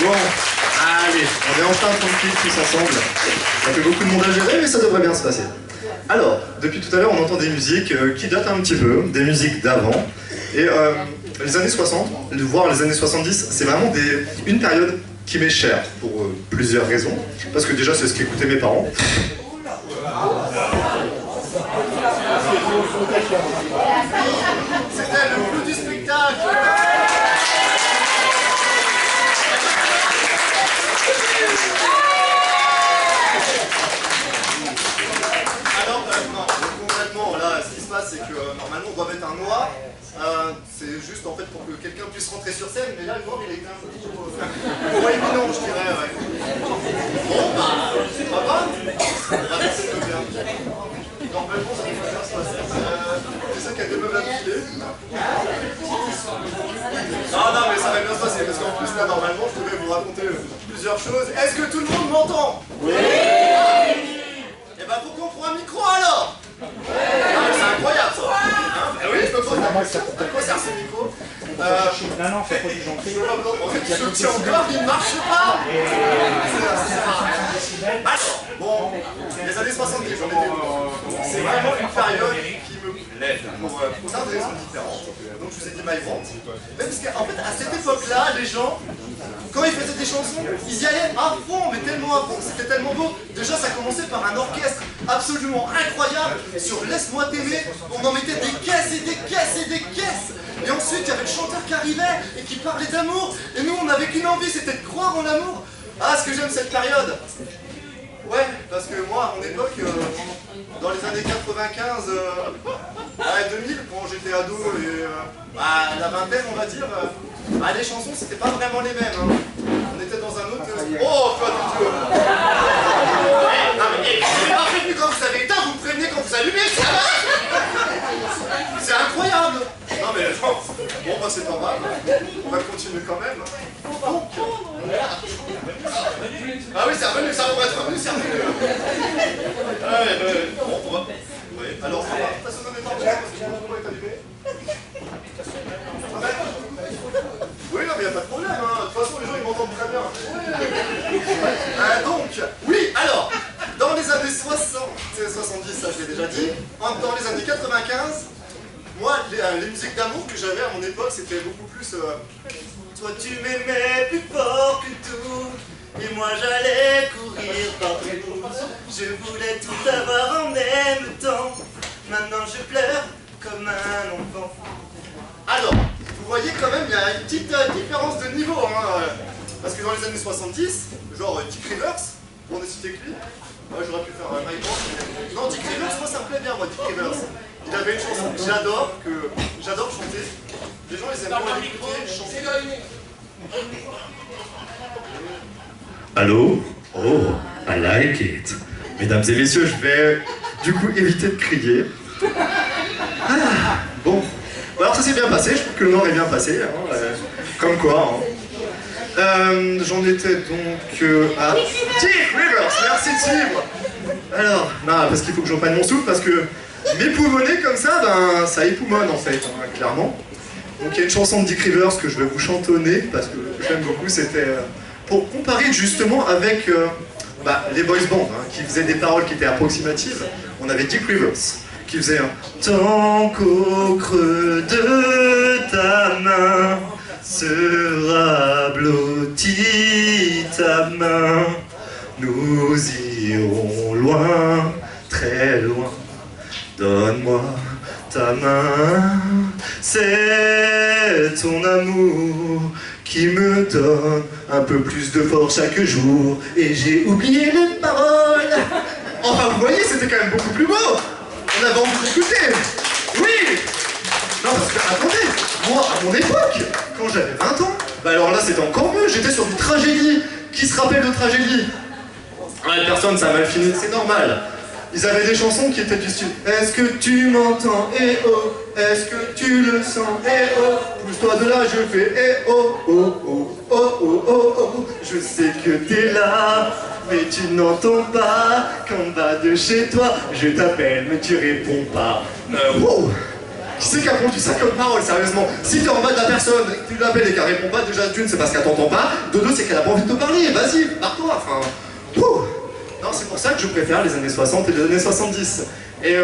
Bon, allez, on est enfin tranquille tous ensemble. Ça fait beaucoup de monde à gérer, mais ça devrait bien se passer. Alors, depuis tout à l'heure, on entend des musiques qui datent un petit peu, des musiques d'avant. Et les années 60, voire les années 70, c'est vraiment une période qui m'est chère, pour plusieurs raisons. Parce que déjà, c'est ce qu'écoutaient mes parents. C'était le clou du spectacle. Alors, concrètement, là, ce qui se passe, c'est que normalement, on doit mettre un noir. C'est juste en fait pour que quelqu'un puisse rentrer sur scène, mais là, le noir, il est un peu trop... ouais, éminent, je dirais, ouais. Bon, bah, c'est pas grave. Normalement, ça va faire se passer. C'est ça qui a des meubles à filer. Non, mais ça va bien se passer, parce qu'en plus, là, normalement, je devais vous raconter plusieurs choses. Est-ce que tout le monde m'entend? Oui. Eh ben, faut qu'on prenne un micro, alors. C'est incroyable, ça. Oui, je me pose la question. À quoi sert ce micro? Non, c'est pas du gentil. En fait, je le tiens encore, il ne marche pas. Alors, bon, les années 70, j'en étais où? C'est vraiment une période qui me plaît pour plein de raisons différentes. Donc, je vous ai dit My Vente. Parce qu'en fait, à cette époque-là, les gens, quand ils faisaient des chansons, ils y allaient à fond, mais tellement à fond, c'était tellement beau. Déjà, ça commençait par un orchestre absolument incroyable. Sur Laisse-moi t'aimer, on en mettait des caisses et des caisses et des caisses. Et ensuite, il y avait le chanteur qui arrivait et qui parlait d'amour. Et nous, on n'avait qu'une envie, c'était de croire en l'amour. Ah, ce que j'aime cette période. Ouais, parce que moi, à mon époque, dans les années 95, 2000, quand j'étais ado et la vingtaine, on va dire, les chansons, c'était pas vraiment les mêmes. Hein. On était dans un autre... Oh, pas du tout. Non mais, vous m'avez pas prévenu quand vous avez éteint, vous me prévenez quand vous allumez, ça va. C'est incroyable. Non mais, bon, bah c'est pas grave. On va continuer quand même. Donc... Ah oui, c'est revenu, ça va être revenu, c'est revenu. Bon, on va... Oui, alors ça va, ça sonne pas parce que mon micro est allumé. Oui, non mais y'a pas de problème, hein. De toute façon les gens ils m'entendent très bien. Donc, oui, alors, dans les années 60, 70, ça je l'ai déjà dit, dans les années 95, moi, les musiques d'amour que j'avais à mon époque, c'était beaucoup plus... Toi tu m'aimais plus fort que tout, et moi j'allais courir partout. Je voulais tout avoir en même temps, maintenant je pleure comme un enfant. Alors, vous voyez quand même, il y a une petite différence de niveau, hein, parce que dans les années 70, genre Dick Rivers, pour ne citer que lui, moi j'aurais pu faire un My Vente. Non, Dick Rivers, moi ça me plaît bien, moi, Dick Rivers. Il avait une chanson que j'adore chanter. Les gens ils aiment bien l'écouter, chanter. Allô? Oh, I like it. Mesdames et messieurs, je vais du coup éviter de crier. Bon. Alors ça s'est bien passé, je trouve que le Nord est bien passé, hein, comme quoi. Hein. J'en étais donc à Dick Rivers, merci Tim. Alors, non, parce qu'il faut que j'en prenne mon souffle, parce que m'époumoner comme ça, ben ça époumonne en fait, hein, clairement. Donc il y a une chanson de Dick Rivers que je vais vous chantonner, parce que j'aime beaucoup, c'était pour comparer justement avec les boys bands, hein, qui faisaient des paroles qui étaient approximatives. On avait Dick Rivers, qui faisait un tant qu'au creux de ta main sera blottie ta main, nous irons loin, très loin, donne-moi ta main, c'est ton amour qui me donne un peu plus de force chaque jour, et j'ai oublié les paroles. Enfin vous voyez, c'était quand même beaucoup plus beau. On avait envie d'écouter. Oui. Non parce que, attendez, moi à mon époque, quand j'avais 20 ans, bah alors là c'était encore mieux, j'étais sur du tragédie. Qui se rappelle de tragédie? Ouais, personne, ça a mal fini, c'est normal. Ils avaient des chansons qui étaient du style est-ce que tu m'entends, eh oh, est-ce que tu le sens, eh oh, pousse-toi de là, je fais eh oh, oh, oh, oh, oh, oh, oh, je sais que t'es là, mais tu n'entends pas, qu'en bas de chez toi, je t'appelle, mais tu réponds pas. Wow. Qui c'est qui a pondu ça comme parole, sérieusement? Si t'es en bas de la personne, tu l'appelles et qu'elle répond pas, déjà d'une, c'est parce qu'elle t'entend pas, de deux, c'est qu'elle a pas envie de te parler, vas-y, barre-toi, enfin... Ouh. Non, c'est pour ça que je préfère les années 60 et les années 70. Et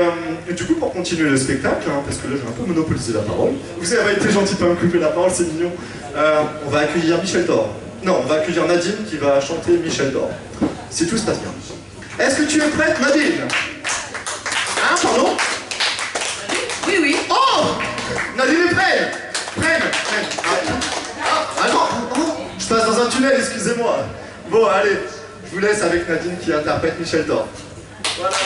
du coup, pour continuer le spectacle, hein, parce que là j'ai un peu monopolisé la parole, vous avez été gentil de pas me couper la parole, c'est mignon, on va accueillir Michel Thor. Non, on va accueillir Nadine qui va chanter Michel Thor. Si tout se passe bien. Est-ce que tu es prête, Nadine? Hein, pardon? Oui, oui. Oh! Nadine est prête! Prenne! Ah non! Oh, je passe dans un tunnel, excusez-moi. Bon, allez, je vous laisse avec Nadine qui interprète Michel Thor. Voilà.